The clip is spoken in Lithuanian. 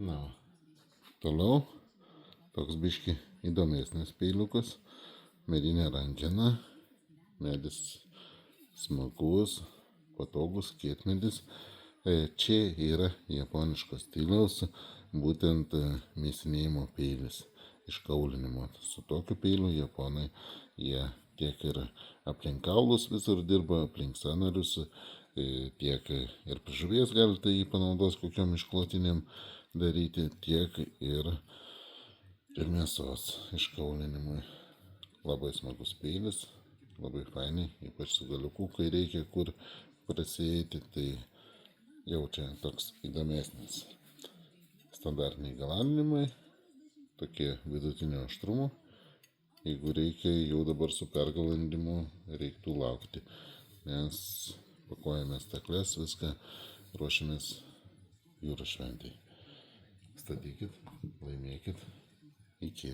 Na, toliau toks biški įdomesnis peiliukas, medinė rankena, medis smagus, patogus kietmedis. Čia yra japoniško stiliaus, būtent mėsinėjimo peilis, iškaulinimo. Su tokiu peiliu japonai jie tiek ir aplink kaulus visur dirba, aplink sąnarius, tiek ir prie žuvies galite jį panaudos kokiom išklotinėm daryti, tiek ir mėsos iškaulinimui. Labai smagus peilis, labai fainai, ypač su galiuku, kai reikia kur prasieiti, tai jau čia toks įdomesnis. Standartiniai galandimai, tokie vidutinio aštrumo. Jeigu reikia, jau dabar su pergalandimu reiktų laukti, nes pakuojame stakles, viską ruošiamės jūros šventei. Statykit, laimėkit, iki.